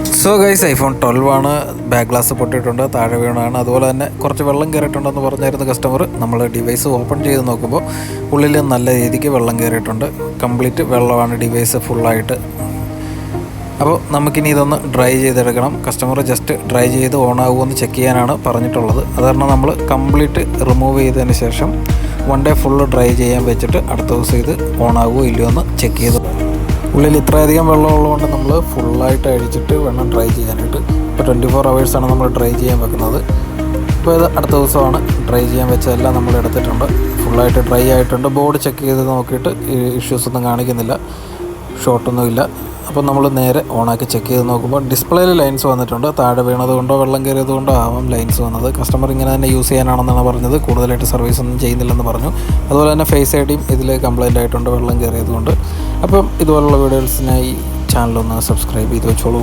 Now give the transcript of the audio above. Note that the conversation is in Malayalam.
സോ ഗൈസ്, iPhone 12 ആണ്. ബാക്ക് ഗ്ലാസ് പൊട്ടിയിട്ടുണ്ട്, താഴെ വീണാണ്. അതുപോലെ തന്നെ കുറച്ച് വെള്ളം കയറിയിട്ടുണ്ടെന്ന് പറഞ്ഞായിരുന്നു കസ്റ്റമർ. നമ്മൾ ഡിവൈസ് ഓപ്പൺ ചെയ്ത് നോക്കുമ്പോൾ ഉള്ളിൽ നല്ല രീതിക്ക് വെള്ളം കയറിയിട്ടുണ്ട്. കംപ്ലീറ്റ് വെള്ളമാണ് ഡിവൈസ് ഫുള്ളായിട്ട്. അപ്പോൾ നമുക്കിനി ഇതൊന്ന് ഡ്രൈ ചെയ്തെടുക്കണം. കസ്റ്റമർ ജസ്റ്റ് ഡ്രൈ ചെയ്ത് ഓണാകുമെന്ന് ചെക്ക് ചെയ്യാനാണ് പറഞ്ഞിട്ടുള്ളത്. അത് കാരണം നമ്മൾ കംപ്ലീറ്റ് റിമൂവ് ചെയ്തതിന് ശേഷം 1 ഡേ ഫുള്ള് ഡ്രൈ ചെയ്യാൻ വെച്ചിട്ട് അടുത്ത ദിവസം ഇത് ഓണാകുമോ ഇല്ലയോ എന്ന് ചെക്ക് ചെയ്ത്. ഉള്ളിൽ ഇത്രയധികം വെള്ളമുള്ളതുകൊണ്ട് നമ്മൾ ഫുള്ളായിട്ട് അഴിച്ചിട്ട് വേണം ഡ്രൈ ചെയ്യാനായിട്ട്. ഇപ്പോൾ 24 hours നമ്മൾ ഡ്രൈ ചെയ്യാൻ വെക്കുന്നത്. ഇപ്പോൾ ഇത് അടുത്ത ദിവസമാണ് ഡ്രൈ ചെയ്യാൻ വെച്ചതെല്ലാം നമ്മൾ എടുത്തിട്ടുണ്ട്. ഫുള്ളായിട്ട് ഡ്രൈ ആയിട്ടുണ്ട്. ബോർഡ് ചെക്ക് ചെയ്ത് നോക്കിയിട്ട് ഇഷ്യൂസ് ഒന്നും കാണിക്കുന്നില്ല, ഷോർട്ടൊന്നുമില്ല. അപ്പോൾ നമ്മൾ നേരെ ഓണാക്കി ചെക്ക് ചെയ്ത് നോക്കുമ്പോൾ ഡിസ്പ്ലേയിൽ ലൈൻസ് വന്നിട്ടുണ്ട്. താഴെ വീണതുകൊണ്ടോ വെള്ളം കയറിയത് കൊണ്ടോ ആവാം ലൈൻസ് വന്നത്. കസ്റ്റമർ ഇങ്ങനെ തന്നെ യൂസ് ചെയ്യാനാണെന്നാണ് പറഞ്ഞത്. കൂടുതലായിട്ട് സർവീസ് ഒന്നും ചെയ്യുന്നില്ലെന്ന് പറഞ്ഞു. അതുപോലെ തന്നെ ഫേസ് ഐഡിയും ഇതിൽ കംപ്ലൈൻ്റ് ആയിട്ടുണ്ട് വെള്ളം കയറിയത് കൊണ്ട്. അപ്പം ഇതുപോലുള്ള വീഡിയോസിനായി ചാനലൊന്ന് സബ്സ്ക്രൈബ് ചെയ്ത് വെച്ചോളൂ.